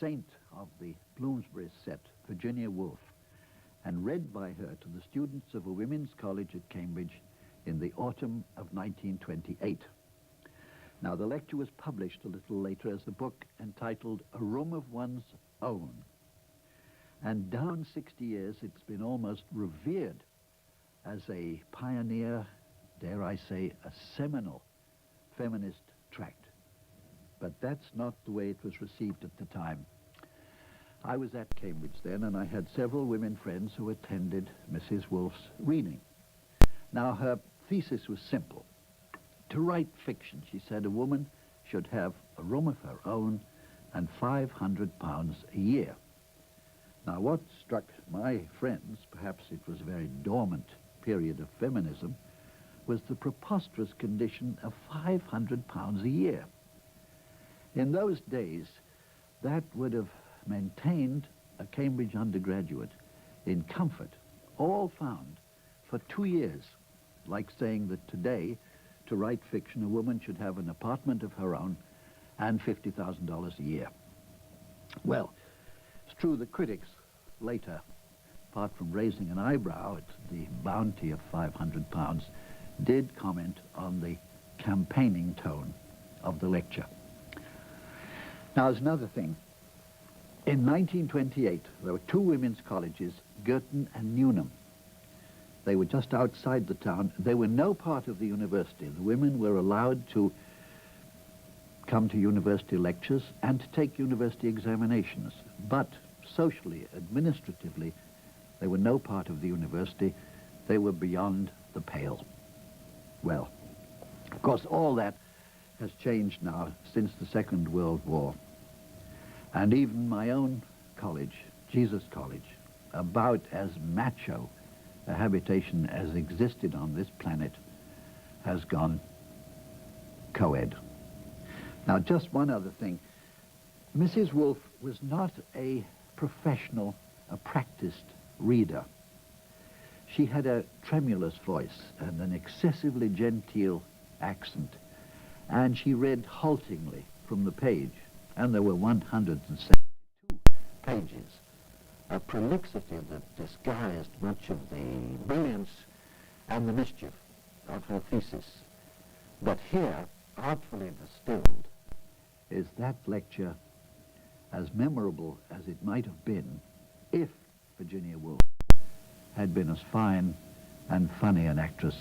saint of the Bloomsbury set, Virginia Wolff, and read by her to the students of a women's college at Cambridge in the autumn of 1928. Now, the lecture was published a little later as a book entitled A Room of One's Own. And down 60 years, it's been almost revered as a pioneer, dare I say, a seminal feminist tract. But that's not the way it was received at the time. I was at Cambridge then, and I had several women friends who attended Mrs. Wolff's reading. Now, her thesis was simple. To write fiction, she said, a woman should have a room of her own and £500 a year. Now, what struck my friends, perhaps it was a very dormant period of feminism, was the preposterous condition of £500 a year. In those days, that would have maintained a Cambridge undergraduate in comfort, all found, for 2 years, like saying that today, to write fiction, a woman should have an apartment of her own and $50,000 a year. Well, it's true the critics later, apart from raising an eyebrow at the bounty of £500, did comment on the campaigning tone of the lecture. Now, there's another thing. In 1928, there were two women's colleges, Girton and Newnham. They were just outside the town. They were no part of the university. The women were allowed to come to university lectures and to take university examinations. But socially, administratively, they were no part of the university. They were beyond the pale. Well, of course, all that has changed now since the Second World War. And even my own college, Jesus College, about as macho a habitation as existed on this planet, has gone co-ed. Now, just one other thing. Mrs. Wolff was not a professional, a practiced reader. She had a tremulous voice and an excessively genteel accent, and she read haltingly from the page, and there were 172 pages, a prolixity that disguised much of the brilliance and the mischief of her thesis. But here, artfully distilled, is that lecture as memorable as it might have been if Virginia Woolf had been as fine and funny an actress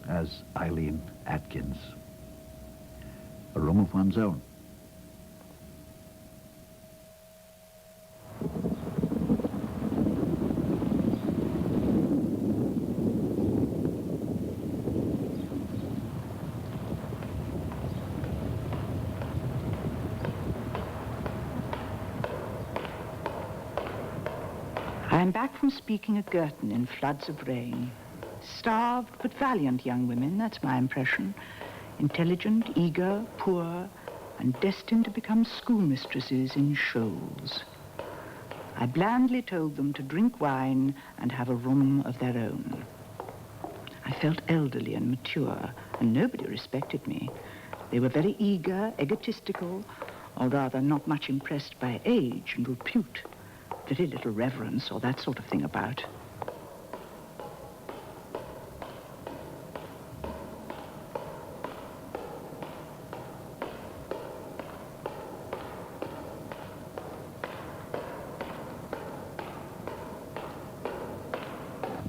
as Eileen Atkins. A Room of One's Own. I'm back from speaking at Girton in floods of rain. Starved but valiant young women, that's my impression. Intelligent, eager, poor, and destined to become schoolmistresses in shoals. I blandly told them to drink wine and have a room of their own. I felt elderly and mature, and nobody respected me. They were very eager, egotistical, or rather not much impressed by age and repute. Very little reverence or that sort of thing about.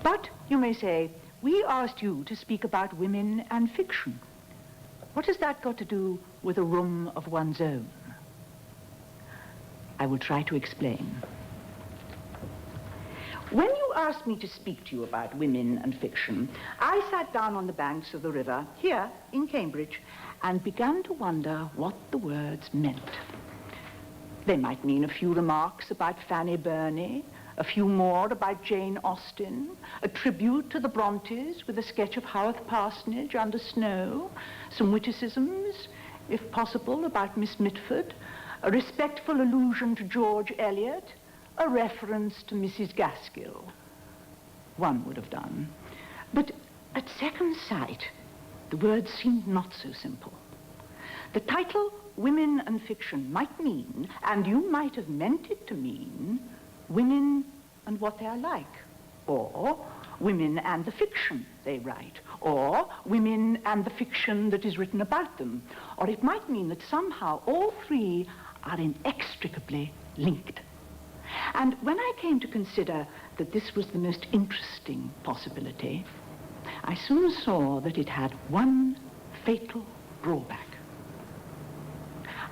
But, you may say, we asked you to speak about women and fiction. What has that got to do with a room of one's own? I will try to explain. When you asked me to speak to you about women and fiction, I sat down on the banks of the river, here in Cambridge, and began to wonder what the words meant. They might mean a few remarks about Fanny Burney, a few more about Jane Austen, a tribute to the Brontes with a sketch of Haworth Parsonage under snow, some witticisms, if possible, about Miss Mitford, a respectful allusion to George Eliot, a reference to Mrs. Gaskell. One would have done. But at second sight, the words seemed not so simple. The title Women and Fiction might mean, and you might have meant it to mean, women and what they are like, or women and the fiction they write, or women and the fiction that is written about them. Or it might mean that somehow all three are inextricably linked. And when I came to consider that this was the most interesting possibility, I soon saw that it had one fatal drawback.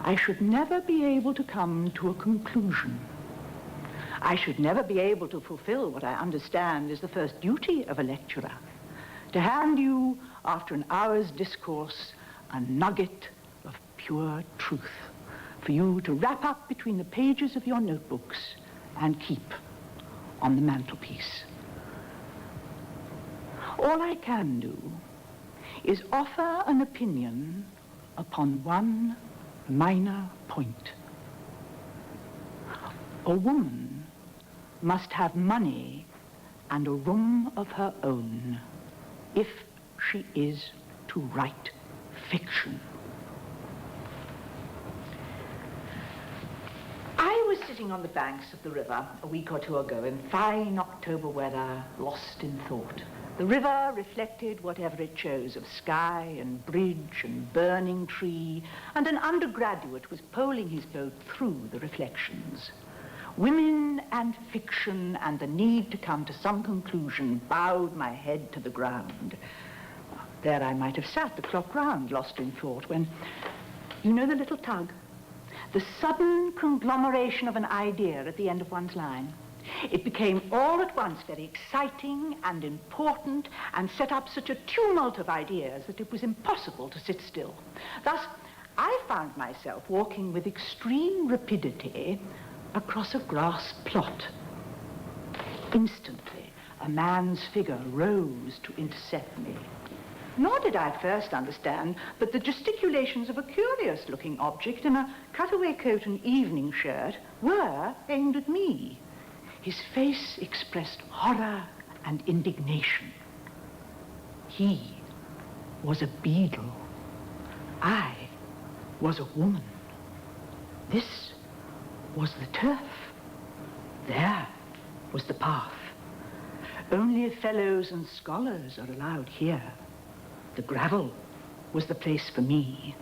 I should never be able to come to a conclusion. I should never be able to fulfill what I understand is the first duty of a lecturer, to hand you, after an hour's discourse, a nugget of pure truth, for you to wrap up between the pages of your notebooks and keep on the mantelpiece. All I can do is offer an opinion upon one minor point. A woman must have money and a room of her own if she is to write fiction. I was sitting on the banks of the river a week or two ago in fine October weather, lost in thought. The river reflected whatever it chose of sky and bridge and burning tree, and an undergraduate was poling his boat through the reflections. Women and fiction and the need to come to some conclusion bowed my head to the ground. There I might have sat, the clock round, lost in thought, when, you know the little tug? The sudden conglomeration of an idea at the end of one's line. It became all at once very exciting and important and set up such a tumult of ideas that it was impossible to sit still. Thus, I found myself walking with extreme rapidity across a grass plot. Instantly, a man's figure rose to intercept me. Nor did I first understand that the gesticulations of a curious-looking object in a cutaway coat and evening shirt were aimed at me. His face expressed horror and indignation. He was a beadle. I was a woman. This was the turf. There was the path. Only fellows and scholars are allowed here. The gravel was the place for me.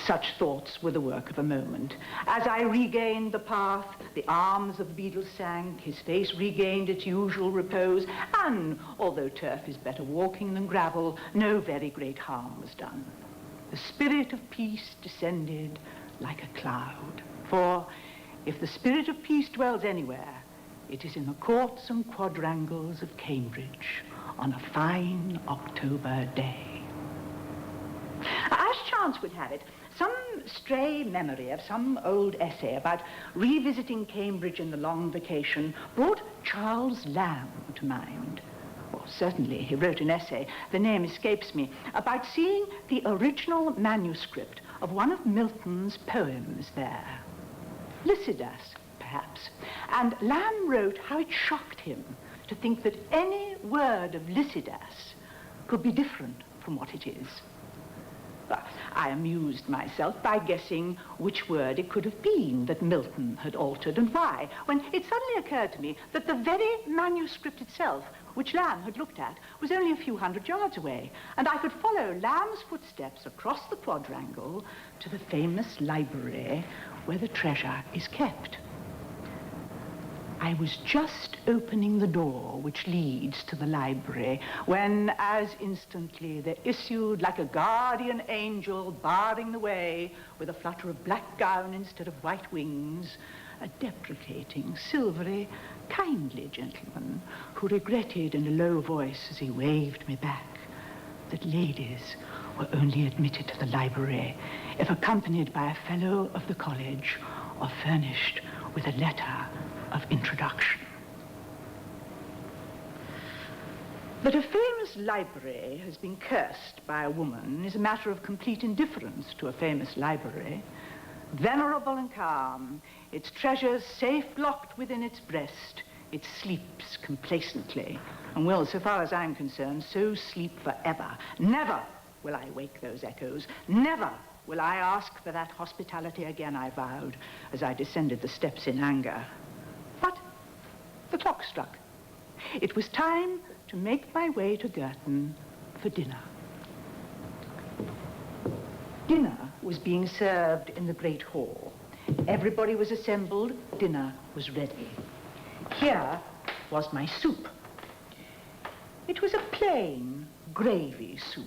Such thoughts were the work of a moment. As I regained the path, the arms of the beetle sank, his face regained its usual repose, and although turf is better walking than gravel, no very great harm was done. The spirit of peace descended like a cloud. For if the spirit of peace dwells anywhere, it is in the courts and quadrangles of Cambridge on a fine October day. As chance would have it, some stray memory of some old essay about revisiting Cambridge in the long vacation brought Charles Lamb to mind. Well, certainly he wrote an essay, the name escapes me, about seeing the original manuscript of one of Milton's poems there. Lycidas, perhaps. And Lamb wrote how it shocked him to think that any word of Lycidas could be different from what it is. But I amused myself by guessing which word it could have been that Milton had altered and why, when it suddenly occurred to me that the very manuscript itself, which Lamb had looked at, was only a few hundred yards away, and I could follow Lamb's footsteps across the quadrangle to the famous library where the treasure is kept. I was just opening the door which leads to the library when, as instantly, there issued like a guardian angel barring the way with a flutter of black gown instead of white wings, a deprecating, silvery, kindly gentleman who regretted in a low voice as he waved me back that ladies were only admitted to the library if accompanied by a fellow of the college or furnished with a letter of introduction. That a famous library has been cursed by a woman is a matter of complete indifference to a famous library. Venerable and calm, its treasures safe locked within its breast, it sleeps complacently and will, so far as I'm concerned, so sleep forever. Never will I wake those echoes. Never will I ask for that hospitality again, I vowed, as I descended the steps in anger. But the clock struck. It was time to make my way to Girton for dinner. Dinner was being served in the great hall. Everybody was assembled. Dinner was ready. Here was my soup. It was a plain gravy soup.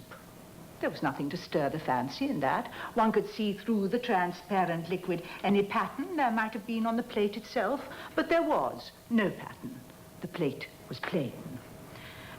There was nothing to stir the fancy in that. One could see through the transparent liquid any pattern there might have been on the plate itself, but there was no pattern. The plate was plain.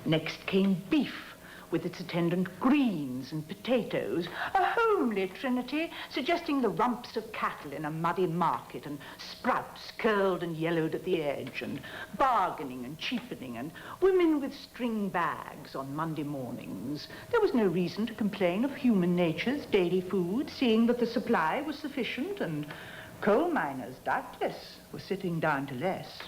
Next came beef, with its attendant greens and potatoes, a homely trinity suggesting the rumps of cattle in a muddy market, and sprouts curled and yellowed at the edge, and bargaining and cheapening, and women with string bags on Monday mornings. There was no reason to complain of human nature's daily food, seeing that the supply was sufficient, and coal miners, doubtless, were sitting down to less.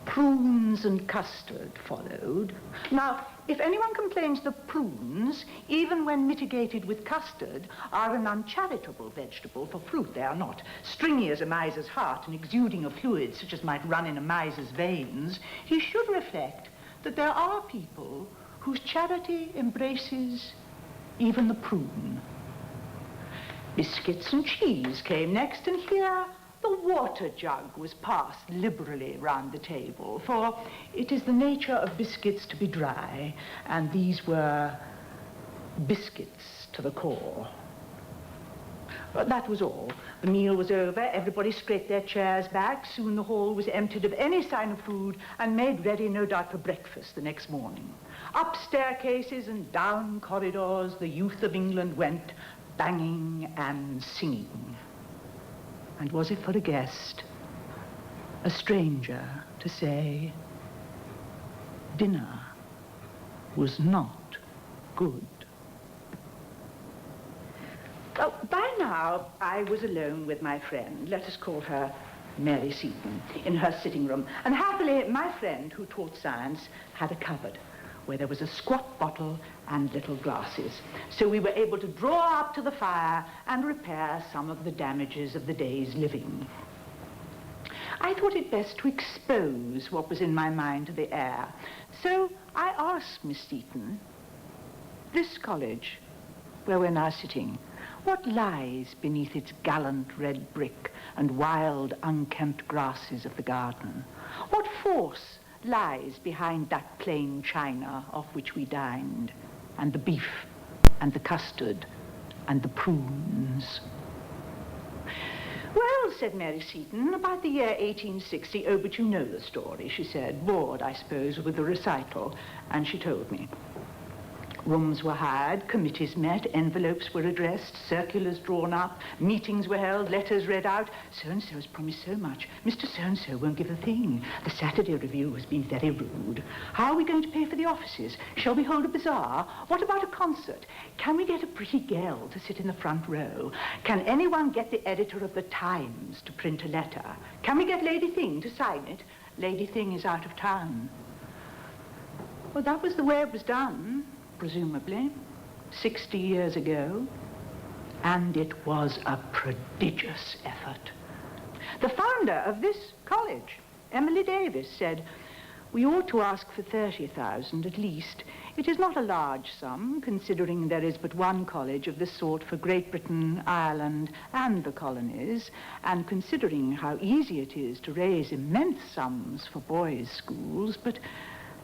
Prunes and custard followed. Now, if anyone complains that prunes, even when mitigated with custard, are an uncharitable vegetable for fruit, they are not. Stringy as a miser's heart and exuding a fluid such as might run in a miser's veins, he should reflect that there are people whose charity embraces even the prune. Biscuits and cheese came next, and here the water jug was passed liberally round the table, for it is the nature of biscuits to be dry, and these were biscuits to the core. But that was all. The meal was over, everybody scraped their chairs back, soon the hall was emptied of any sign of food, and made ready, no doubt, for breakfast the next morning. Up staircases and down corridors the youth of England went, banging and singing. And was it for a guest, a stranger, to say, dinner was not good? Well, by now, I was alone with my friend, let us call her Mary Seton, in her sitting room. And happily, my friend, who taught science, had a cupboard where there was a squat bottle and little glasses. So we were able to draw up to the fire and repair some of the damages of the day's living. I thought it best to expose what was in my mind to the air. So I asked Miss Seton, this college, where we're now sitting, what lies beneath its gallant red brick and wild, unkempt grasses of the garden? What force lies behind that plain china off which we dined, and the beef, and the custard, and the prunes? Well, said Mary Seton, about the year 1860, oh, but you know the story, she said, bored, I suppose, with the recital, and she told me. Rooms were hired, committees met, envelopes were addressed, circulars drawn up, meetings were held, letters read out. So-and-so has promised so much. Mr. So-and-so won't give a thing. The Saturday Review has been very rude. How are we going to pay for the offices? Shall we hold a bazaar? What about a concert? Can we get a pretty girl to sit in the front row? Can anyone get the editor of the Times to print a letter? Can we get Lady Thing to sign it? Lady Thing is out of town. Well, that was the way it was done, presumably, 60 years ago, and it was a prodigious effort. The founder of this college, Emily Davis, said, we ought to ask for 30,000 at least. It is not a large sum, considering there is but one college of this sort for Great Britain, Ireland, and the colonies, and considering how easy it is to raise immense sums for boys' schools, but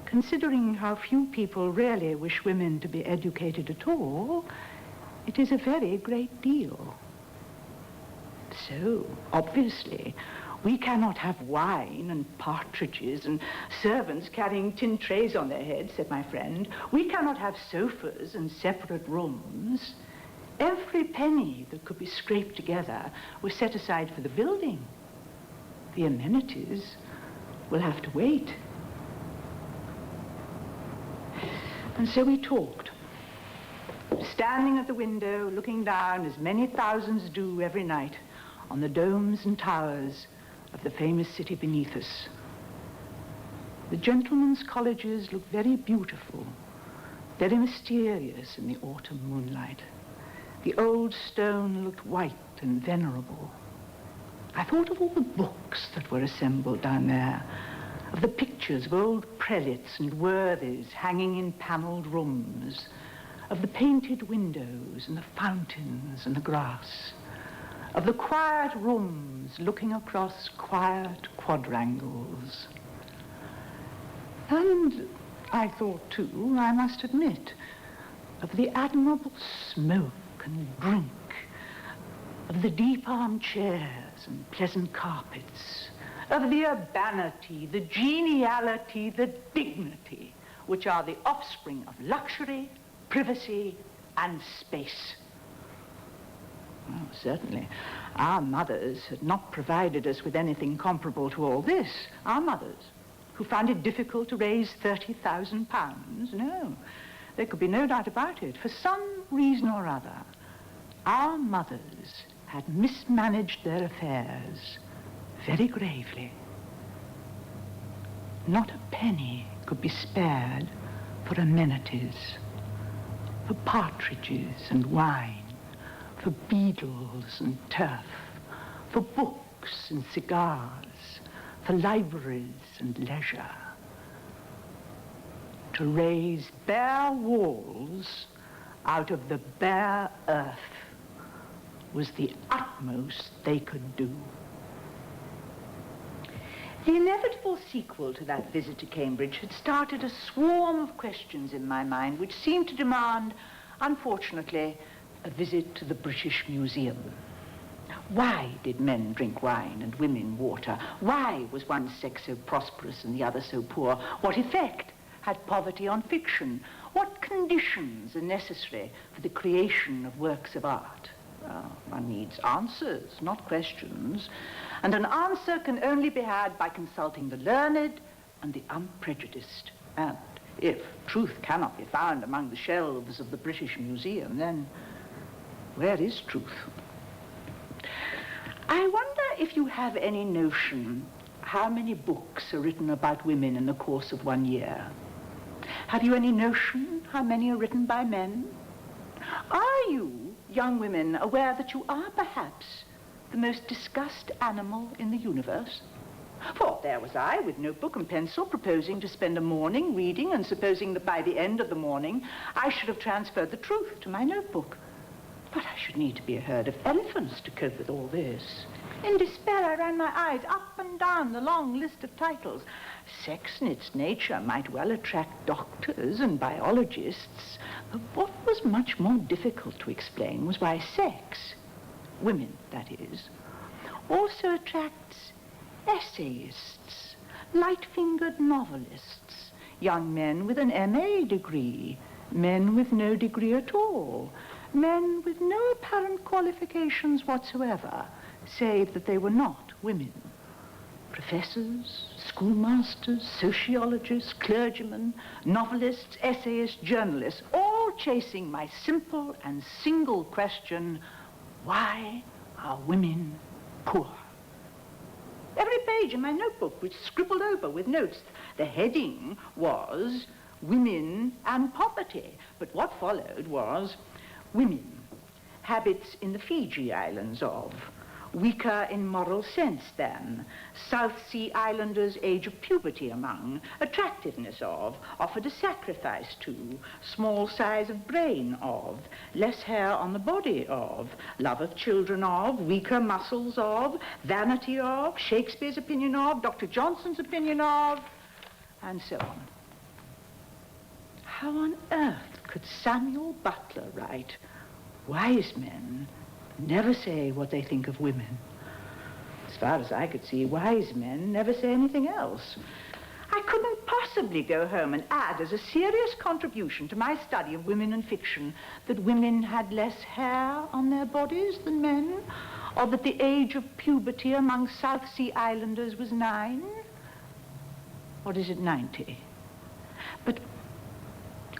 considering how few people really wish women to be educated at all, it is a very great deal. So, obviously, we cannot have wine and partridges and servants carrying tin trays on their heads, said my friend. We cannot have sofas and separate rooms. Every penny that could be scraped together was set aside for the building. The amenities will have to wait. And so we talked, standing at the window, looking down, as many thousands do every night, on the domes and towers of the famous city beneath us. The gentlemen's colleges look very beautiful, very mysterious in the autumn moonlight. The old stone looked white and venerable. I thought of all the books that were assembled down there, of the pictures of old prelates and worthies hanging in panelled rooms, of the painted windows and the fountains and the grass, of the quiet rooms looking across quiet quadrangles. And I thought, too, I must admit, of the admirable smoke and drink, of the deep armchairs and pleasant carpets, of the urbanity, the geniality, the dignity, which are the offspring of luxury, privacy, and space. Well, certainly, our mothers had not provided us with anything comparable to all this. Our mothers, who found it difficult to raise £30,000. No, there could be no doubt about it. For some reason or other, our mothers had mismanaged their affairs very gravely. Not a penny could be spared for amenities, for partridges and wine, for beadles and turf, for books and cigars, for libraries and leisure. To raise bare walls out of the bare earth was the utmost they could do. The inevitable sequel to that visit to Cambridge had started a swarm of questions in my mind which seemed to demand, unfortunately, a visit to the British Museum. Why did men drink wine and women water? Why was one sex so prosperous and the other so poor? What effect had poverty on fiction? What conditions are necessary for the creation of works of art? Well, one needs answers, not questions. And an answer can only be had by consulting the learned and the unprejudiced. And if truth cannot be found among the shelves of the British Museum, then where is truth? I wonder if you have any notion how many books are written about women in the course of 1 year. Have you any notion how many are written by men? Are you, young women, aware that you are perhaps the most discussed animal in the universe? For there was I, with notebook and pencil, proposing to spend a morning reading, and supposing that by the end of the morning I should have transferred the truth to my notebook. But I should need to be a herd of elephants to cope with all this. In despair, I ran my eyes up and down the long list of titles. Sex in its nature might well attract doctors and biologists, but what was much more difficult to explain was why sex, women that is, also attracts essayists, light-fingered novelists, young men with an MA degree, men with no degree at all, men with no apparent qualifications whatsoever, save that they were not women. Professors, schoolmasters, sociologists, clergymen, novelists, essayists, journalists, all chasing my simple and single question, why are women poor? Every page in my notebook was scribbled over with notes. The heading was Women and Poverty, but what followed was women, habits in the Fiji Islands of, weaker in moral sense than, South Sea Islanders' age of puberty among, attractiveness of, offered a sacrifice to, small size of brain of, less hair on the body of, love of children of, weaker muscles of, vanity of, Shakespeare's opinion of, Dr. Johnson's opinion of, and so on. How on earth could Samuel Butler write, wise men never say what they think of women? As far as I could see, wise men never say anything else. I couldn't possibly go home and add as a serious contribution to my study of women and fiction that women had less hair on their bodies than men, or that the age of puberty among South Sea Islanders was 9, or is it 90? But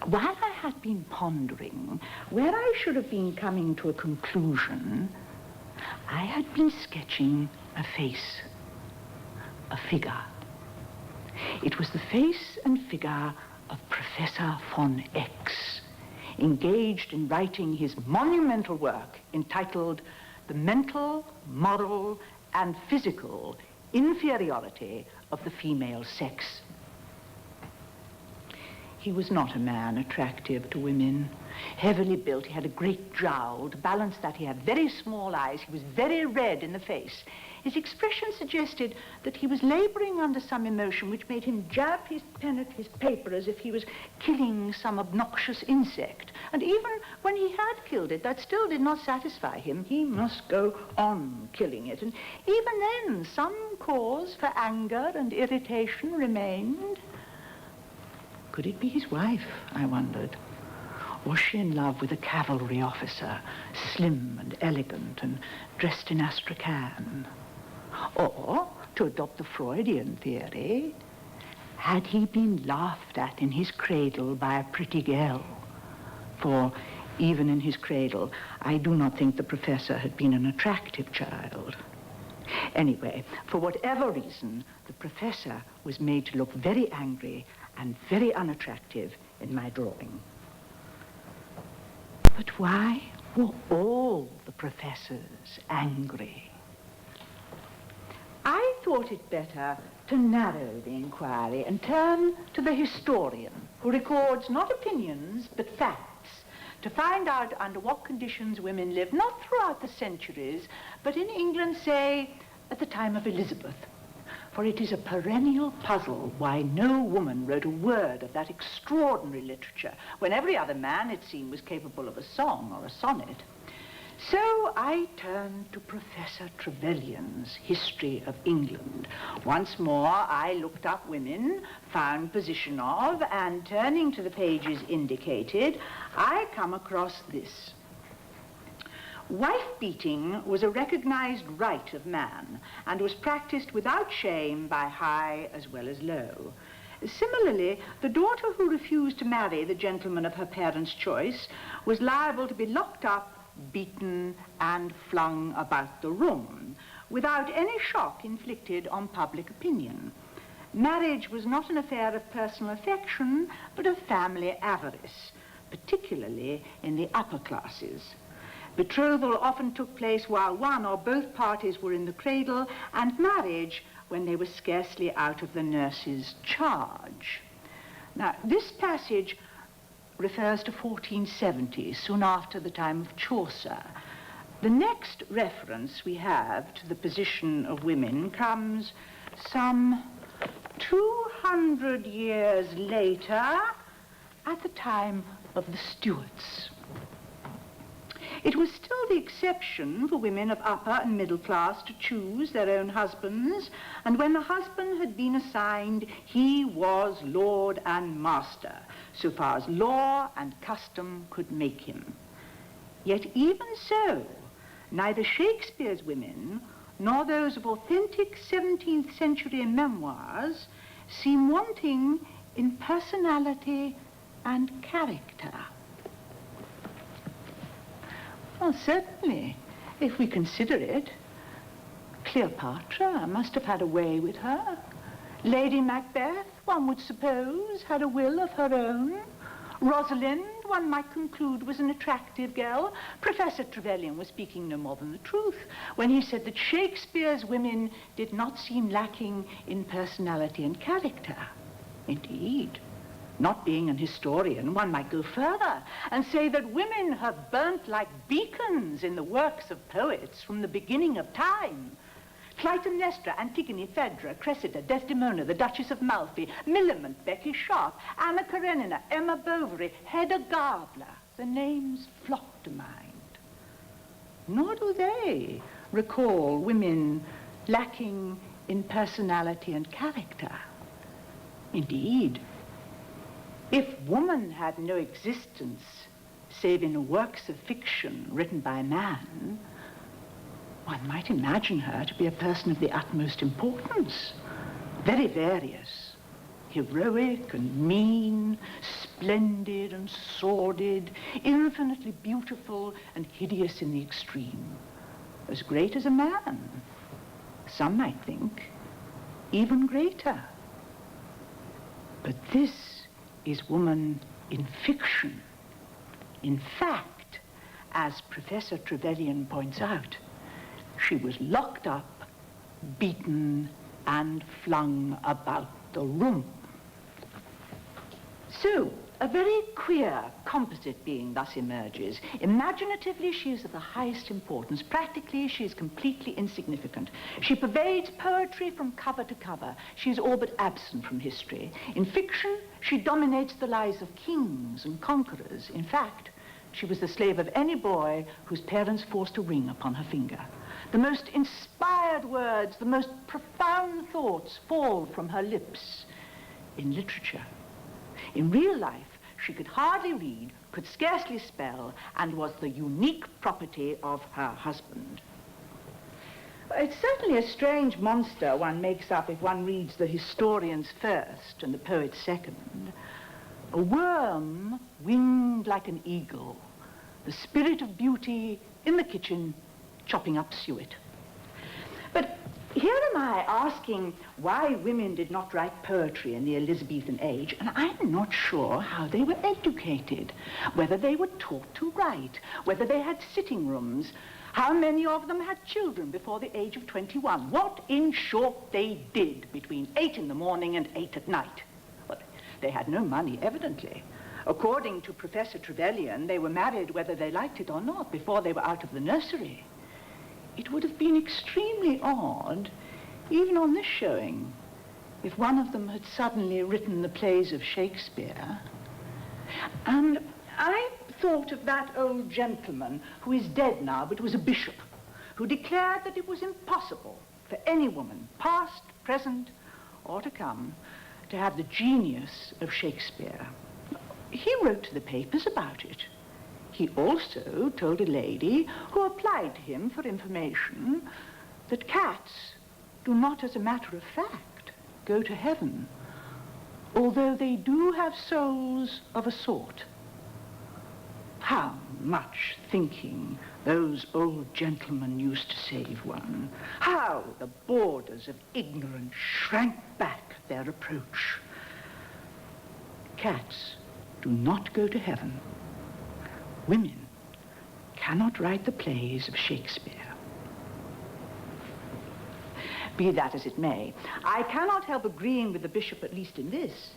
while I had been pondering where I should have been coming to a conclusion, I had been sketching a face, a figure. It was the face and figure of Professor von X, engaged in writing his monumental work entitled The Mental, Moral, and Physical Inferiority of the Female Sex. He was not a man attractive to women. Heavily built, he had a great jowl. To balance that, he had very small eyes. He was very red in the face. His expression suggested that he was laboring under some emotion which made him jab his pen at his paper as if he was killing some obnoxious insect. And even when he had killed it, that still did not satisfy him. He must go on killing it. And even then, some cause for anger and irritation remained. Could it be his wife, I wondered? Was she in love with a cavalry officer, slim and elegant and dressed in astrakhan? Or, to adopt the Freudian theory, had he been laughed at in his cradle by a pretty girl? For even in his cradle, I do not think the professor had been an attractive child. Anyway, for whatever reason, the professor was made to look very angry and very unattractive in my drawing. But why were all the professors angry? I thought it better to narrow the inquiry and turn to the historian, who records not opinions but facts, to find out under what conditions women lived, not throughout the centuries, but in England, say, at the time of Elizabeth. For it is a perennial puzzle why no woman wrote a word of that extraordinary literature, when every other man, it seemed, was capable of a song or a sonnet. So I turned to Professor Trevelyan's History of England. Once more, I looked up women, found position of, and turning to the pages indicated, I come across this. Wife-beating was a recognized right of man and was practiced without shame by high as well as low. Similarly, the daughter who refused to marry the gentleman of her parents' choice was liable to be locked up, beaten, and flung about the room, without any shock inflicted on public opinion. Marriage was not an affair of personal affection, but of family avarice, particularly in the upper classes. Betrothal often took place while one or both parties were in the cradle, and marriage when they were scarcely out of the nurse's charge. Now, this passage refers to 1470, soon after the time of Chaucer. The next reference we have to the position of women comes some 200 years later, at the time of the Stuarts. It was still the exception for women of upper and middle class to choose their own husbands, and when the husband had been assigned, he was lord and master, so far as law and custom could make him. Yet even so, neither Shakespeare's women nor those of authentic 17th century memoirs seem wanting in personality and character. Well, certainly, if we consider it, Cleopatra must have had a way with her. Lady Macbeth, one would suppose, had a will of her own. Rosalind, one might conclude, was an attractive girl. Professor Trevelyan was speaking no more than the truth when he said that Shakespeare's women did not seem lacking in personality and character. Indeed, not being an historian, one might go further and say that women have burnt like beacons in the works of poets from the beginning of time. Clytemnestra, Antigone, Phaedra, Cressida, Desdemona, the Duchess of Malfi, Millamant, Becky Sharp, Anna Karenina, Emma Bovary, Hedda Gabler. The names flock to mind. Nor do they recall women lacking in personality and character. Indeed, if woman had no existence save in works of fiction written by man, one might imagine her to be a person of the utmost importance, very various, heroic and mean, splendid and sordid, infinitely beautiful and hideous in the extreme, as great as a man, some might think, even greater. But this is woman in fiction. In fact, as Professor Trevelyan points out, she was locked up, beaten, and flung about the room. So, a very queer, composite being thus emerges. Imaginatively, she is of the highest importance. Practically, she is completely insignificant. She pervades poetry from cover to cover. She is all but absent from history. In fiction, she dominates the lives of kings and conquerors. In fact, she was the slave of any boy whose parents forced a ring upon her finger. The most inspired words, the most profound thoughts fall from her lips. In literature, in real life, she could hardly read, could scarcely spell, and was the unique property of her husband. It's certainly a strange monster one makes up if one reads the historians first and the poets second. A worm winged like an eagle, the spirit of beauty in the kitchen, chopping up suet. But here am I asking why women did not write poetry in the Elizabethan age, and I'm not sure how they were educated, whether they were taught to write, whether they had sitting rooms, how many of them had children before the age of 21, what, in short, they did between 8 in the morning and 8 at night. Well, they had no money, evidently. According to Professor Trevelyan, they were married whether they liked it or not before they were out of the nursery. It would have been extremely odd, even on this showing, if one of them had suddenly written the plays of Shakespeare. And I thought of that old gentleman who is dead now, but was a bishop, who declared that it was impossible for any woman, past, present, or to come, to have the genius of Shakespeare. He wrote to the papers about it. He also told a lady who applied to him for information that cats do not, as a matter of fact, go to heaven, although they do have souls of a sort. How much thinking those old gentlemen used to save one. How the boarders of ignorance shrank back at their approach. Cats do not go to heaven. Women cannot write the plays of Shakespeare. Be that as it may, I cannot help agreeing with the bishop, at least in this,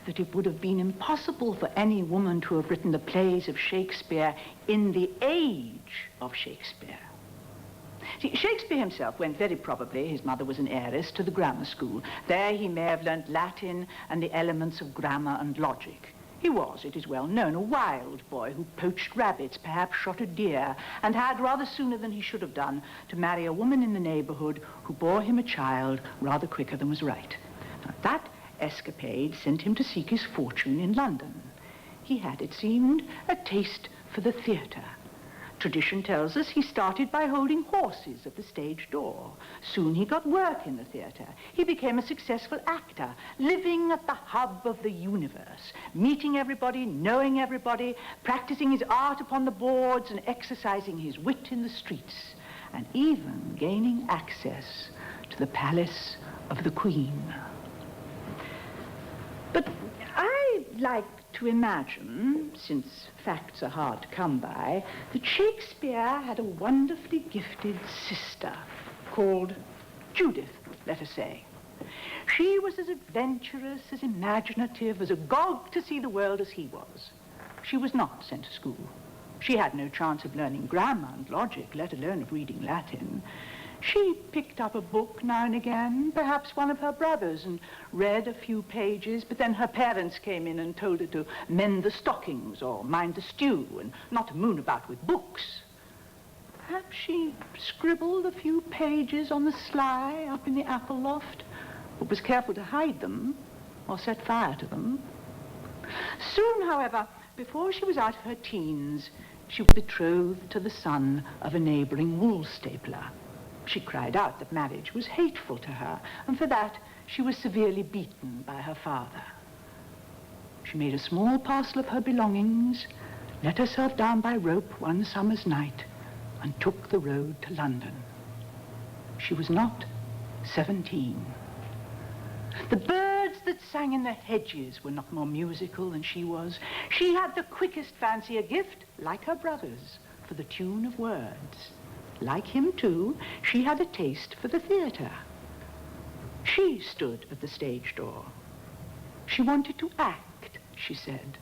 that it would have been impossible for any woman to have written the plays of Shakespeare in the age of Shakespeare. See, Shakespeare himself went very probably, his mother was an heiress, to the grammar school. There he may have learnt Latin and the elements of grammar and logic. He was, it is well known, a wild boy who poached rabbits, perhaps shot a deer, and had, rather sooner than he should have done, to marry a woman in the neighborhood who bore him a child rather quicker than was right. Now, that escapade sent him to seek his fortune in London. He had, it seemed, a taste for the theater. Tradition tells us he started by holding horses at the stage door. Soon he got work in the theater. He became a successful actor, living at the hub of the universe, meeting everybody, knowing everybody, practicing his art upon the boards and exercising his wit in the streets, and even gaining access to the palace of the Queen. But I like to imagine, since facts are hard to come by, that Shakespeare had a wonderfully gifted sister called Judith, let us say. She was as adventurous, as imaginative, as agog to see the world as he was. She was not sent to school. She had no chance of learning grammar and logic, let alone of reading Latin. She picked up a book now and again, perhaps one of her brothers, and read a few pages, but then her parents came in and told her to mend the stockings or mind the stew and not to moon about with books. Perhaps she scribbled a few pages on the sly up in the apple loft, but was careful to hide them or set fire to them. Soon, however, before she was out of her teens, she was betrothed to the son of a neighboring wool stapler. She cried out that marriage was hateful to her, and for that she was severely beaten by her father. She made a small parcel of her belongings, let herself down by rope one summer's night, and took the road to London. She was not 17. The birds that sang in the hedges were not more musical than she was. She had the quickest fancy, a gift, like her brothers, for the tune of words. Like him, too, she had a taste for the theatre. She stood at the stage door. She wanted to act, she said.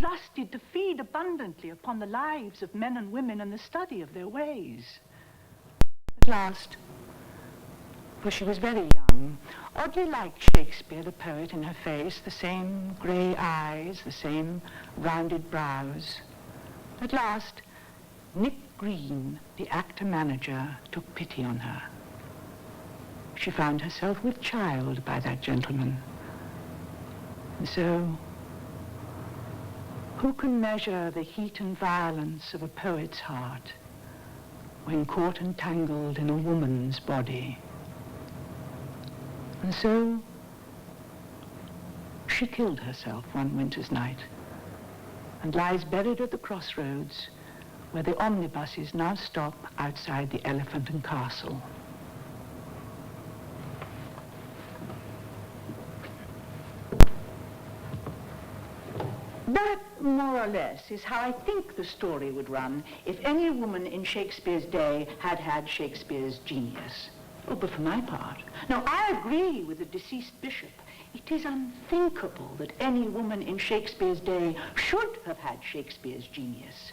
Lusted to feed abundantly upon the lives of men and women and the study of their ways. At last, for she was very young, oddly like Shakespeare, the poet, in her face, the same grey eyes, the same rounded brows. At last, Nick Green, the actor-manager, took pity on her. She found herself with child by that gentleman. And so, who can measure the heat and violence of a poet's heart when caught and tangled in a woman's body? And so she killed herself one winter's night and lies buried at the crossroads where the omnibuses now stop outside the Elephant and Castle. That, more or less, is how I think the story would run if any woman in Shakespeare's day had had Shakespeare's genius. Oh, but for my part, no, I agree with the deceased bishop. It is unthinkable that any woman in Shakespeare's day should have had Shakespeare's genius.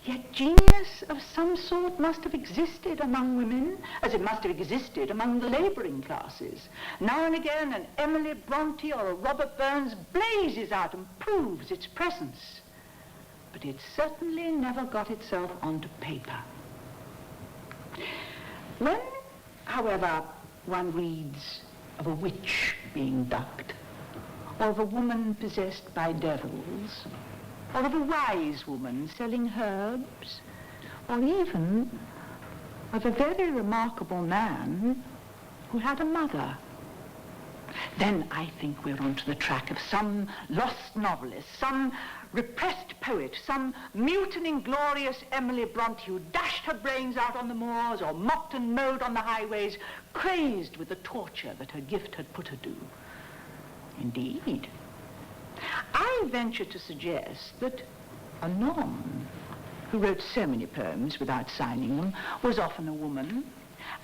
Yet genius of some sort must have existed among women, as it must have existed among the laboring classes. Now and again, an Emily Bronte or a Robert Burns blazes out and proves its presence. But it certainly never got itself onto paper. When, however, one reads of a witch being ducked, or of a woman possessed by devils, or of a wise woman selling herbs, or even of a very remarkable man who had a mother, then I think we're onto the track of some lost novelist, some repressed poet, some mute and inglorious Emily Bronte who dashed her brains out on the moors or mocked and mowed on the highways, crazed with the torture that her gift had put her to. Indeed, I venture to suggest that a nun, who wrote so many poems without signing them, was often a woman,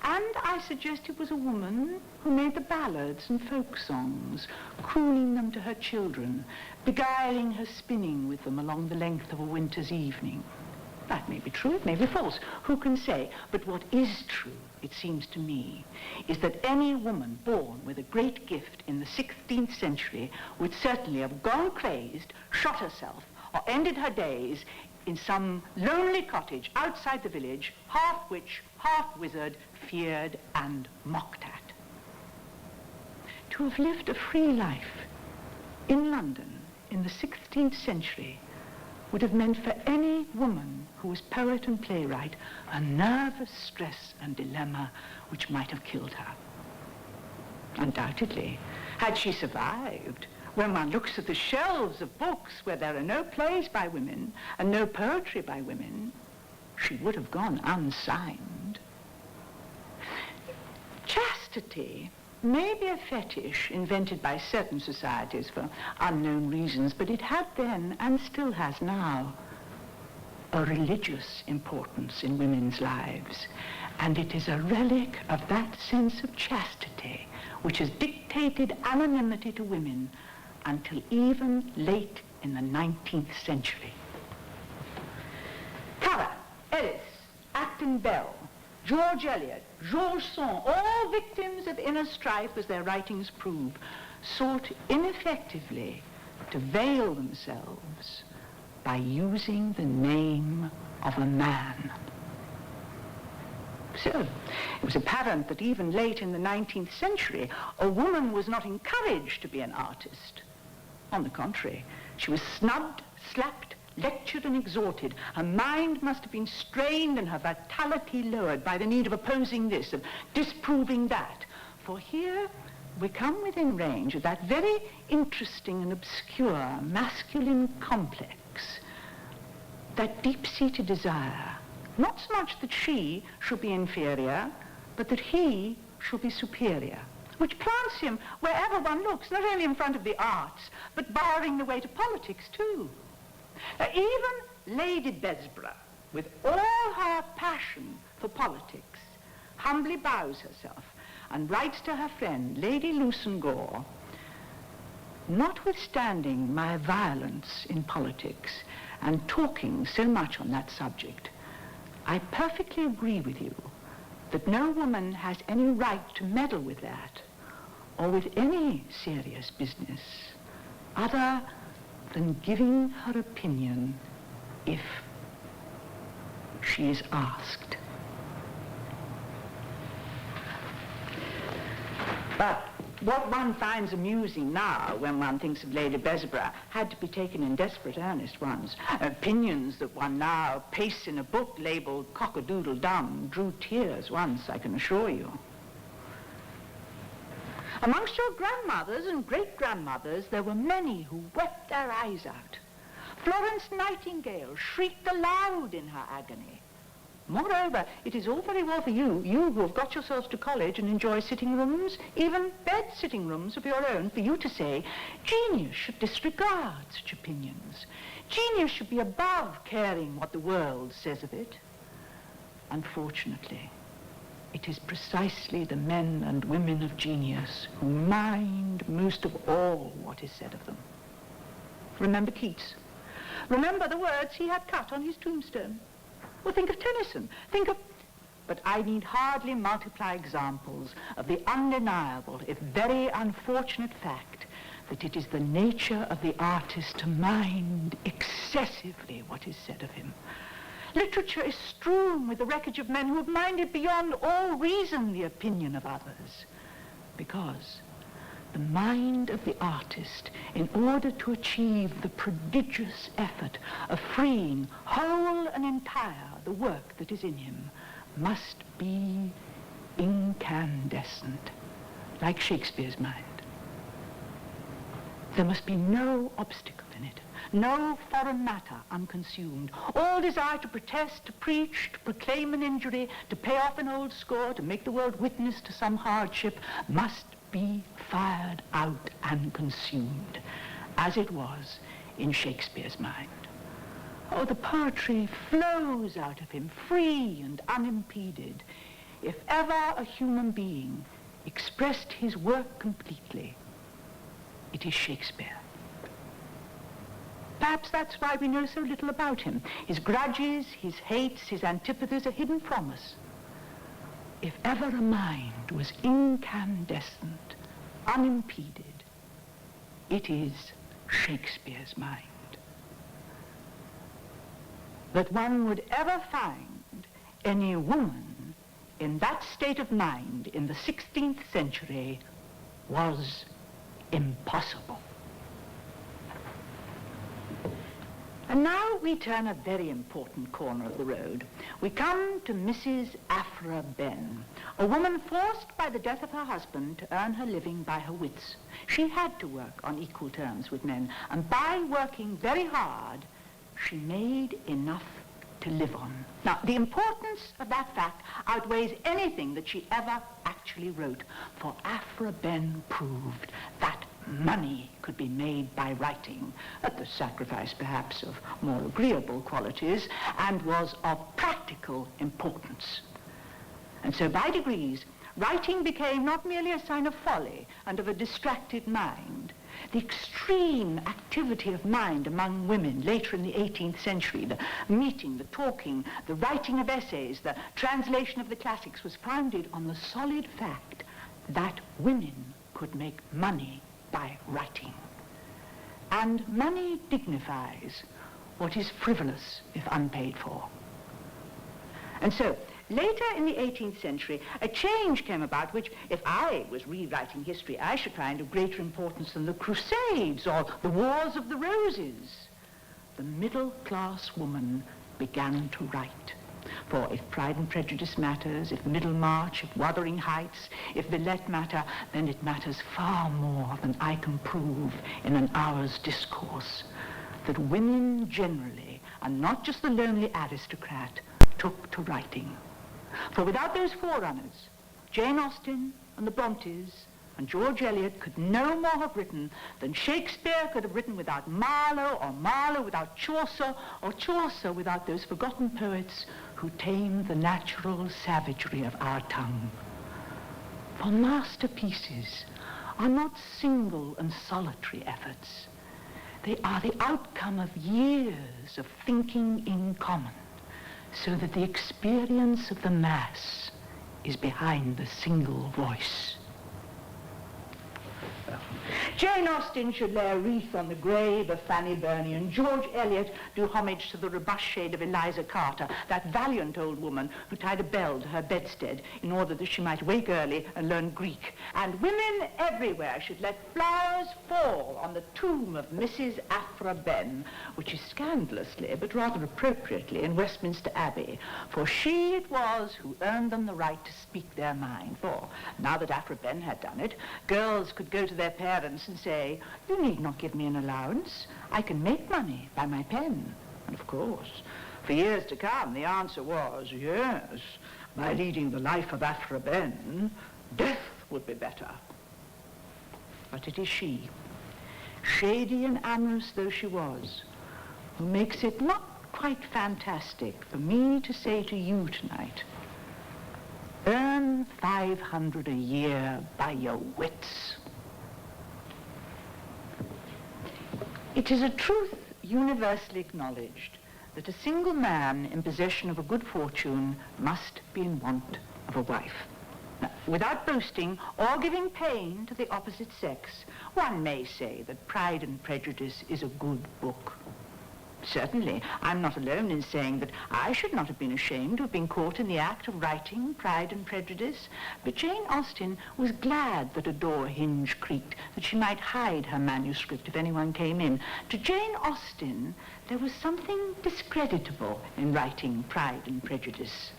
and I suggest it was a woman who made the ballads and folk songs, crooning them to her children, beguiling her spinning with them along the length of a winter's evening. That may be true, it may be false, who can say? But what is true, it seems to me, is that any woman born with a great gift in the 16th century would certainly have gone crazed, shot herself, or ended her days in some lonely cottage outside the village, half witch, half wizard, feared and mocked at. To have lived a free life in London in the 16th century would have meant for any woman who was poet and playwright a nervous stress and dilemma which might have killed her. Undoubtedly, had she survived, when one looks at the shelves of books where there are no plays by women and no poetry by women, she would have gone unsigned. Chastity may be a fetish invented by certain societies for unknown reasons, but it had then, and still has now, a religious importance in women's lives. And it is a relic of that sense of chastity which has dictated anonymity to women until even late in the 19th century. Currer, Ellis, Acton Bell, George Eliot, Georges Sand, all victims of inner strife, as their writings prove, sought ineffectively to veil themselves by using the name of a man. So, it was apparent that even late in the 19th century, a woman was not encouraged to be an artist. On the contrary, she was snubbed, slapped, lectured and exhorted. Her mind must have been strained and her vitality lowered by the need of opposing this, of disproving that. For here we come within range of that very interesting and obscure masculine complex, that deep-seated desire, not so much that she should be inferior, but that he should be superior, which plants him wherever one looks, not only in front of the arts, but barring the way to politics too. Even Lady Besborough, with all her passion for politics, humbly bows herself and writes to her friend, Lady Lucan Gore, notwithstanding my violence in politics and talking so much on that subject, I perfectly agree with you that no woman has any right to meddle with that or with any serious business other than giving her opinion if she is asked. But what one finds amusing now when one thinks of Lady Besborough had to be taken in desperate earnest once. Opinions that one now pastes in a book labeled cock-a-doodle-dum drew tears once, I can assure you. Amongst your grandmothers and great-grandmothers, there were many who wept their eyes out. Florence Nightingale shrieked aloud in her agony. Moreover, it is all very well for you who have got yourselves to college and enjoy sitting rooms, even bed-sitting rooms of your own, for you to say, genius should disregard such opinions. Genius should be above caring what the world says of it. Unfortunately, it is precisely the men and women of genius who mind most of all what is said of them. Remember Keats. Remember the words he had cut on his tombstone. Well, think of Tennyson. But I need hardly multiply examples of the undeniable, if very unfortunate fact that it is the nature of the artist to mind excessively what is said of him. Literature is strewn with the wreckage of men who have minded beyond all reason the opinion of others, because the mind of the artist, in order to achieve the prodigious effort of freeing whole and entire the work that is in him, must be incandescent, like Shakespeare's mind. There must be no obstacle in it, no foreign matter unconsumed. All desire to protest, to preach, to proclaim an injury, to pay off an old score, to make the world witness to some hardship, must be fired out and consumed, as it was in Shakespeare's mind. Oh, the poetry flows out of him, free and unimpeded. If ever a human being expressed his work completely, it is Shakespeare. Perhaps that's why we know so little about him. His grudges, his hates, his antipathies are hidden from us. If ever a mind was incandescent, unimpeded, it is Shakespeare's mind. That one would ever find any woman in that state of mind in the 16th century was impossible. And now we turn a very important corner of the road. We come to Mrs. Aphra Behn, a woman forced by the death of her husband to earn her living by her wits. She had to work on equal terms with men, and by working very hard, she made enough to live on. Now, the importance of that fact outweighs anything that she ever actually wrote, for Aphra Behn proved that money could be made by writing, at the sacrifice perhaps of more agreeable qualities, and was of practical importance. And so by degrees, writing became not merely a sign of folly and of a distracted mind. The extreme activity of mind among women later in the 18th century, the meeting, the talking, the writing of essays, the translation of the classics, was founded on the solid fact that women could make money by writing. And money dignifies what is frivolous if unpaid for. And so, later in the 18th century, a change came about which, if I was rewriting history, I should find of greater importance than the Crusades or the Wars of the Roses. The middle-class woman began to write. For if Pride and Prejudice matters, if Middlemarch, if Wuthering Heights, if Villette matter, then it matters far more than I can prove in an hour's discourse. That women generally, and not just the lonely aristocrat, took to writing. For without those forerunners, Jane Austen and the Brontes and George Eliot could no more have written than Shakespeare could have written without Marlowe, or Marlowe without Chaucer, or Chaucer without those forgotten poets who tamed the natural savagery of our tongue. For masterpieces are not single and solitary efforts. They are the outcome of years of thinking in common, so that the experience of the mass is behind the single voice. Jane Austen should lay a wreath on the grave of Fanny Burney, and George Eliot do homage to the robust shade of Eliza Carter, that valiant old woman who tied a bell to her bedstead in order that she might wake early and learn Greek. And women everywhere should let flowers fall on the tomb of Mrs. Aphra Behn, which is scandalously, but rather appropriately, in Westminster Abbey, for she it was who earned them the right to speak their mind. For now that Aphra Behn had done it, girls could go to their parents and say, "You need not give me an allowance. I can make money by my pen." And of course, for years to come, the answer was, yes, by leading the life of Aphra Behn, death would be better. But it is she, shady and amorous though she was, who makes it not quite fantastic for me to say to you tonight, earn $500 a year by your wits. It is a truth universally acknowledged that a single man in possession of a good fortune must be in want of a wife. Now, without boasting or giving pain to the opposite sex, one may say that Pride and Prejudice is a good book. Certainly, I'm not alone in saying that I should not have been ashamed to have been caught in the act of writing Pride and Prejudice, but Jane Austen was glad that a door hinge creaked, that she might hide her manuscript if anyone came in. To Jane Austen, there was something discreditable in writing Pride and Prejudice.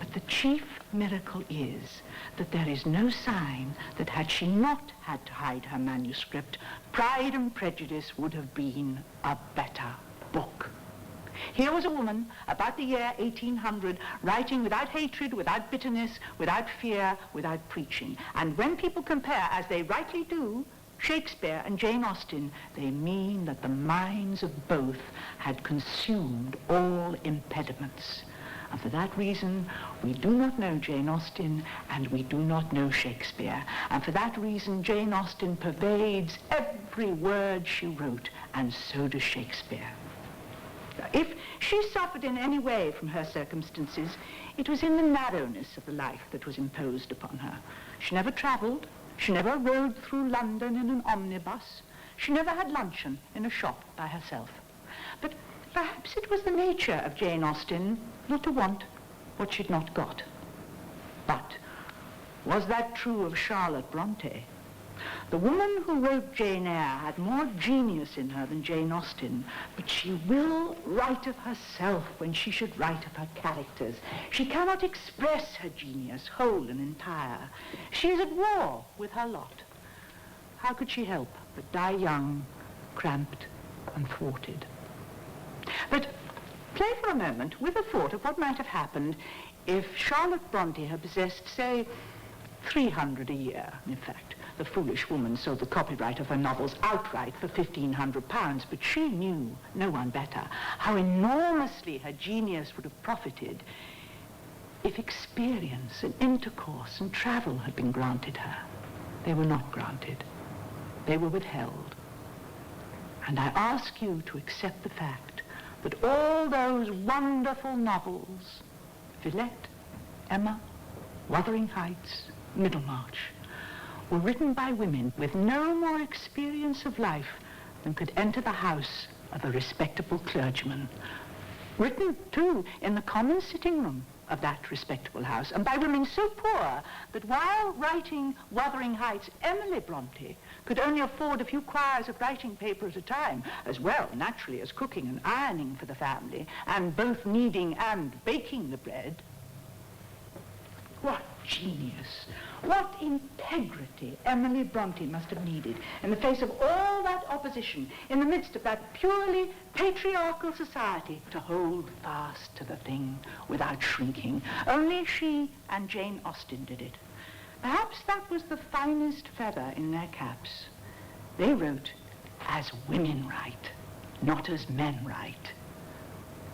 But the chief miracle is that there is no sign that had she not had to hide her manuscript, Pride and Prejudice would have been a better book. Here was a woman, about the year 1800, writing without hatred, without bitterness, without fear, without preaching. And when people compare, as they rightly do, Shakespeare and Jane Austen, they mean that the minds of both had consumed all impediments. And for that reason, we do not know Jane Austen, and we do not know Shakespeare. And for that reason, Jane Austen pervades every word she wrote, and so does Shakespeare. If she suffered in any way from her circumstances, it was in the narrowness of the life that was imposed upon her. She never traveled. She never rode through London in an omnibus. She never had luncheon in a shop by herself. But perhaps it was the nature of Jane Austen not to want what she'd not got. But was that true of Charlotte Bronte? The woman who wrote Jane Eyre had more genius in her than Jane Austen, but she will write of herself when she should write of her characters. She cannot express her genius whole and entire. She is at war with her lot. How could she help but die young, cramped, and thwarted? But play for a moment with a thought of what might have happened if Charlotte Bronte had possessed, say, $300 a year. In fact, the foolish woman sold the copyright of her novels outright for £1,500, but she knew, no one better, how enormously her genius would have profited if experience and intercourse and travel had been granted her. They were not granted. They were withheld. And I ask you to accept the fact that all those wonderful novels, Villette, Emma, Wuthering Heights, Middlemarch, were written by women with no more experience of life than could enter the house of a respectable clergyman. Written, too, in the common sitting room of that respectable house, and by women so poor that while writing Wuthering Heights, Emily Bronte could only afford a few quires of writing paper at a time, as well, naturally, as cooking and ironing for the family, and both kneading and baking the bread. What genius, what integrity Emily Bronte must have needed in the face of all that opposition, in the midst of that purely patriarchal society, to hold fast to the thing without shrinking. Only she and Jane Austen did it. Perhaps that was the finest feather in their caps. They wrote as women write, not as men write.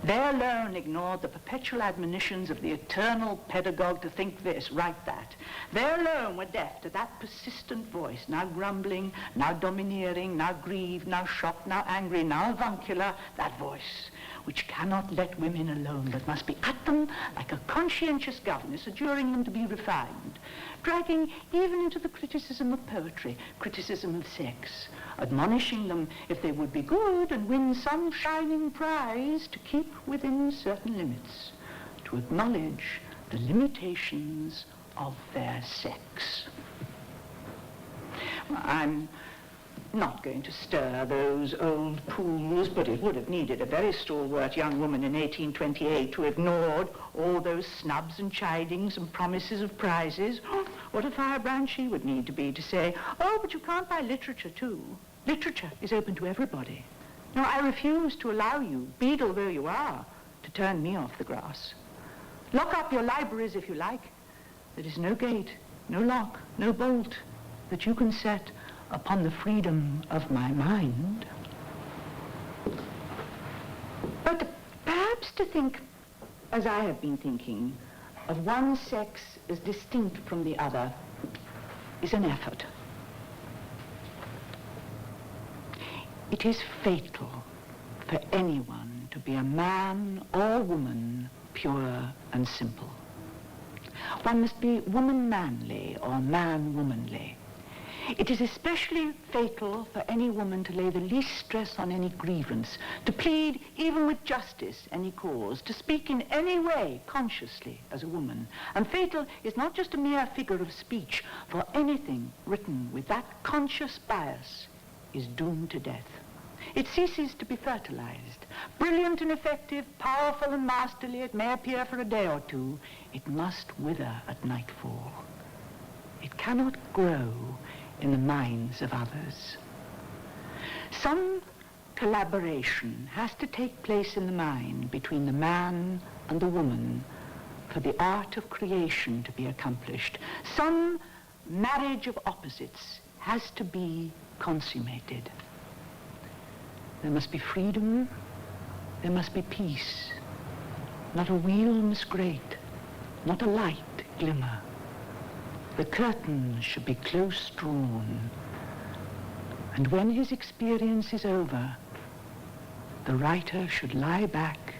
They alone ignored the perpetual admonitions of the eternal pedagogue to think this, write that. They alone were deaf to that persistent voice, now grumbling, now domineering, now grieved, now shocked, now angry, now avuncular, that voice which cannot let women alone, but must be at them like a conscientious governess, adjuring them to be refined, dragging even into the criticism of poetry, criticism of sex, admonishing them if they would be good and win some shining prize to keep within certain limits, to acknowledge the limitations of their sex. I'm not going to stir those old pools, but it would have needed a very stalwart young woman in 1828 to have ignored all those snubs and chidings and promises of prizes. What a firebrand she would need to be to say, oh, but you can't buy literature too. Literature is open to everybody. No, I refuse to allow you, beadle though you are, to turn me off the grass. Lock up your libraries if you like. There is no gate, no lock, no bolt that you can set upon the freedom of my mind. But perhaps to think, as I have been thinking, of one sex as distinct from the other is an effort. It is fatal for anyone to be a man or woman, pure and simple. One must be woman-manly or man-womanly. It is especially fatal for any woman to lay the least stress on any grievance, to plead, even with justice, any cause, to speak in any way consciously as a woman. And fatal is not just a mere figure of speech, for anything written with that conscious bias is doomed to death. It ceases to be fertilized. Brilliant and effective, powerful and masterly, it may appear for a day or two. It must wither at nightfall. It cannot grow in the minds of others. Some collaboration has to take place in the mind between the man and the woman for the art of creation to be accomplished. Some marriage of opposites has to be consummated. There must be freedom, there must be peace. Not a wheel must grate, not a light glimmer. The curtain should be close drawn, and when his experience is over, the writer should lie back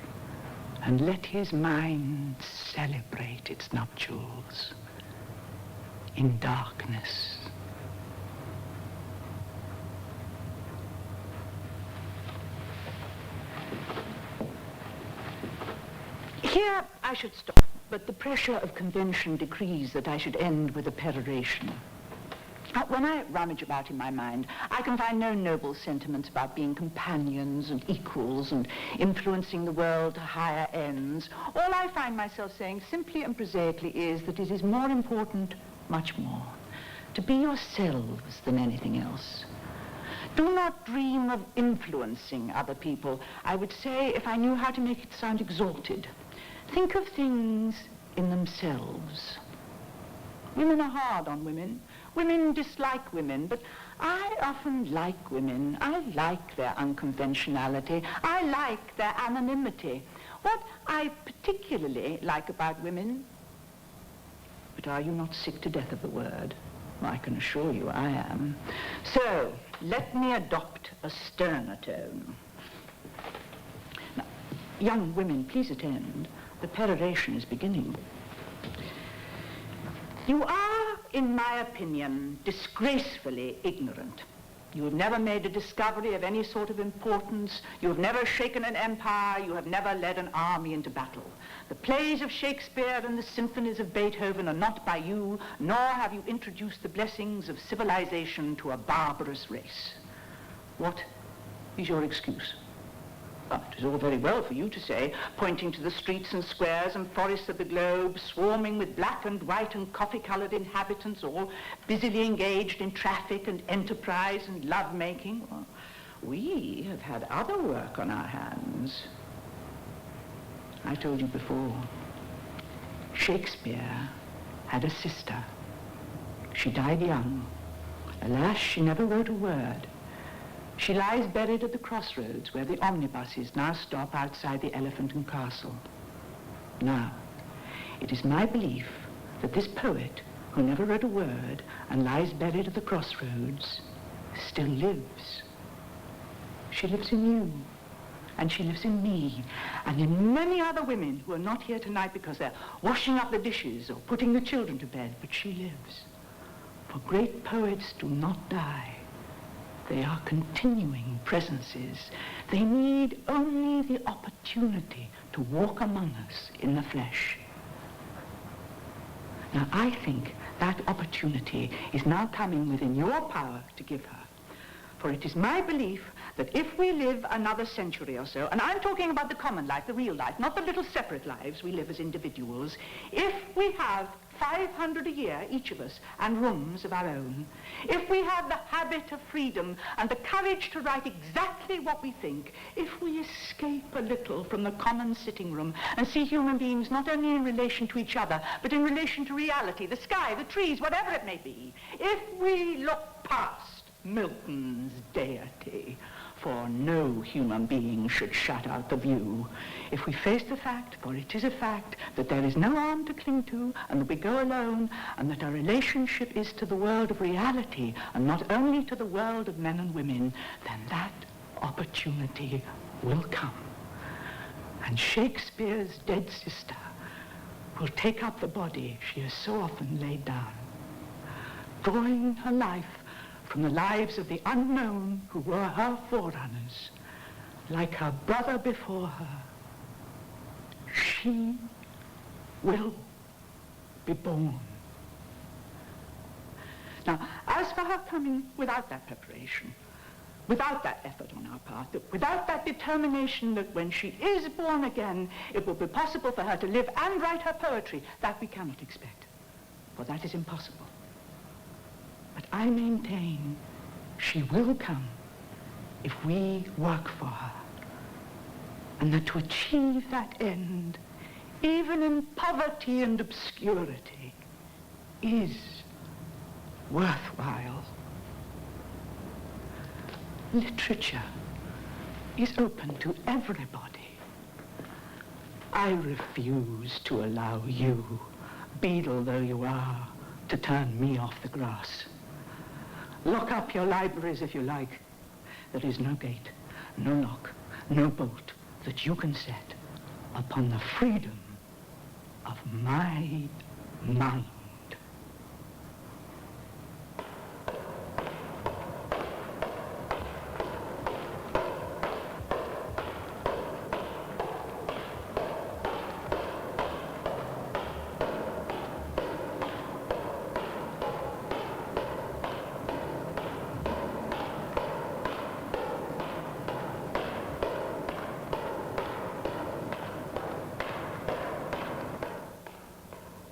and let his mind celebrate its nuptials in darkness. Here I should stop, but the pressure of convention decrees that I should end with a peroration. When I rummage about in my mind, I can find no noble sentiments about being companions and equals and influencing the world to higher ends. All I find myself saying simply and prosaically is that it is more important, much more, to be yourselves than anything else. Do not dream of influencing other people. I would say, if I knew how to make it sound exalted, think of things in themselves. Women are hard on women. Women dislike women, but I often like women. I like their unconventionality. I like their anonymity. What I particularly like about women, but are you not sick to death of the word? Well, I can assure you I am. So, let me adopt a sterner tone. Now, young women, please attend. The peroration is beginning. You are, in my opinion, disgracefully ignorant. You have never made a discovery of any sort of importance. You have never shaken an empire. You have never led an army into battle. The plays of Shakespeare and the symphonies of Beethoven are not by you, nor have you introduced the blessings of civilization to a barbarous race. What is your excuse? It is all very well for you to say, pointing to the streets and squares and forests of the globe, swarming with black and white and coffee-colored inhabitants, all busily engaged in traffic and enterprise and love-making. Well, we have had other work on our hands. I told you before, Shakespeare had a sister. She died young. Alas, she never wrote a word. She lies buried at the crossroads where the omnibuses now stop outside the Elephant and Castle. Now, it is my belief that this poet, who never wrote a word and lies buried at the crossroads, still lives. She lives in you, and she lives in me, and in many other women who are not here tonight because they're washing up the dishes or putting the children to bed, but she lives. For great poets do not die. They are continuing presences. They need only the opportunity to walk among us in the flesh. Now, I think that opportunity is now coming within your power to give her. For it is my belief that if we live another century or so, and I'm talking about the common life, the real life, not the little separate lives we live as individuals, if we have 500 a year, each of us, and rooms of our own, if we have the habit of freedom and the courage to write exactly what we think, if we escape a little from the common sitting room and see human beings not only in relation to each other, but in relation to reality, the sky, the trees, whatever it may be, if we look past Milton's deity, for no human being should shut out the view. If we face the fact, for it is a fact, that there is no arm to cling to, and that we go alone, and that our relationship is to the world of reality, and not only to the world of men and women, then that opportunity will come. And Shakespeare's dead sister will take up the body she has so often laid down, drawing her life from the lives of the unknown who were her forerunners. Like her brother before her, she will be born. Now, as for her coming without that preparation, without that effort on our part, without that determination that when she is born again, it will be possible for her to live and write her poetry, that we cannot expect, for that is impossible. But I maintain she will come if we work for her, and that to achieve that end, even in poverty and obscurity, is worthwhile. Literature is open to everybody. I refuse to allow you, beadle though you are, to turn me off the grass. Lock up your libraries if you like. There is no gate, no lock, no bolt that you can set upon the freedom of my mind.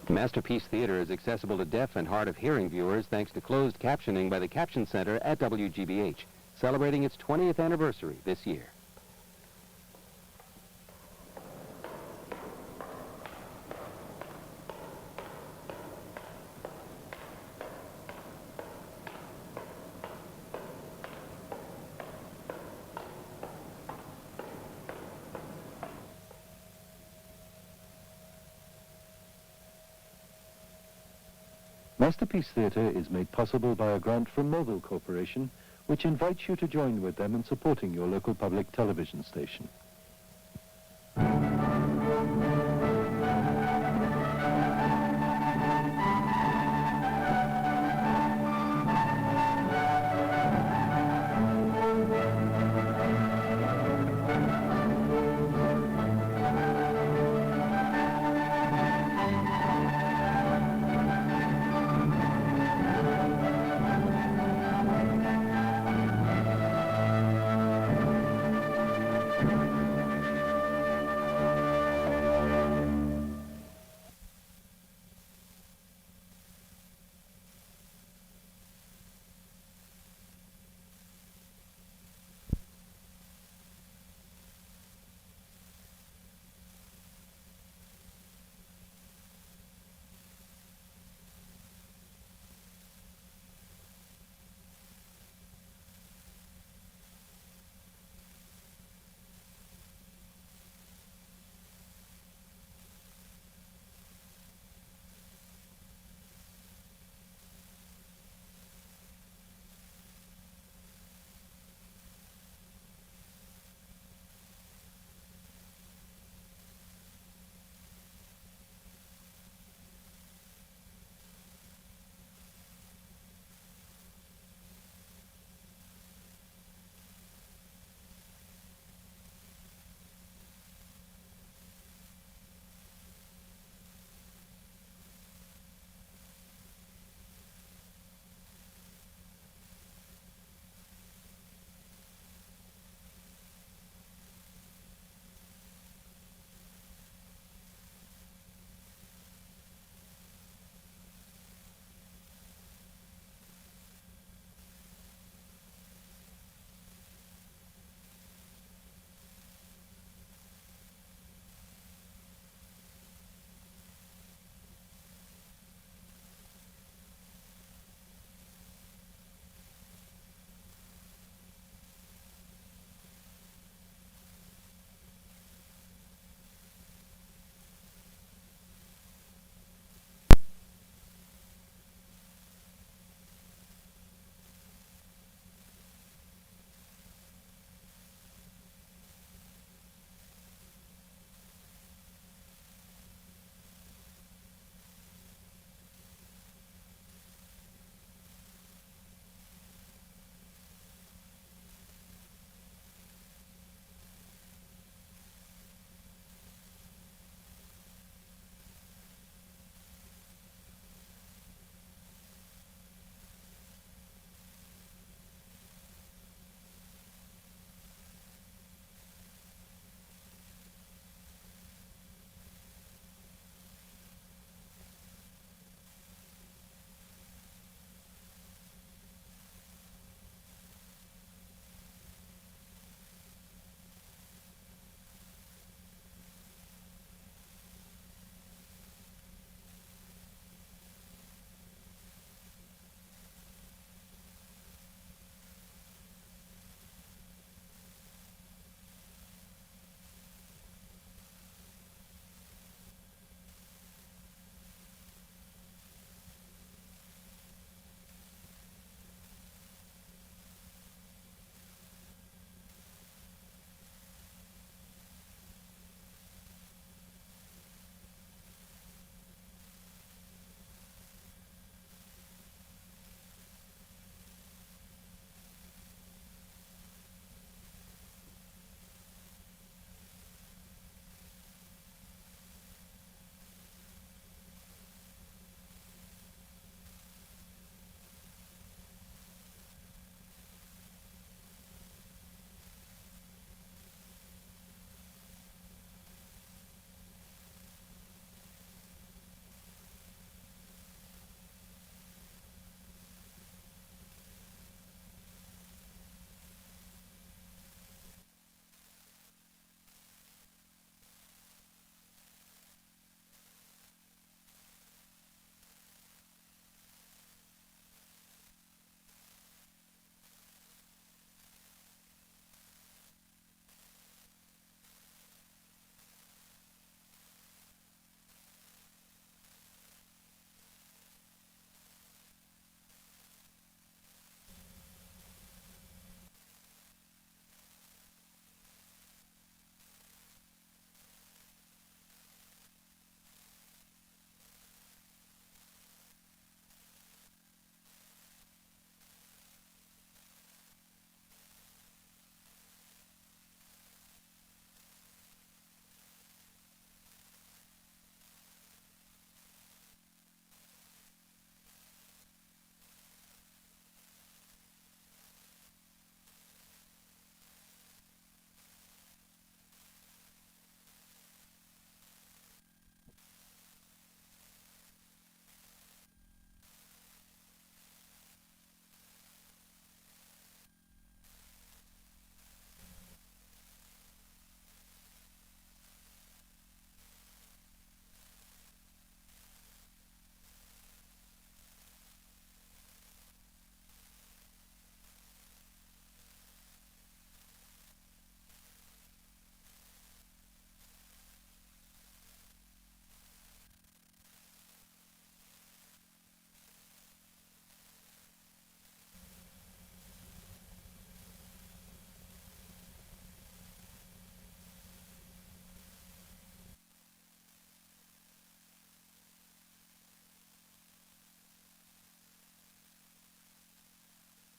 Masterpiece Theater is accessible to deaf and hard of hearing viewers thanks to closed captioning by the Caption Center at WGBH, celebrating its 20th anniversary this year. Masterpiece Theatre is made possible by a grant from Mobile Corporation, which invites you to join with them in supporting your local public television station.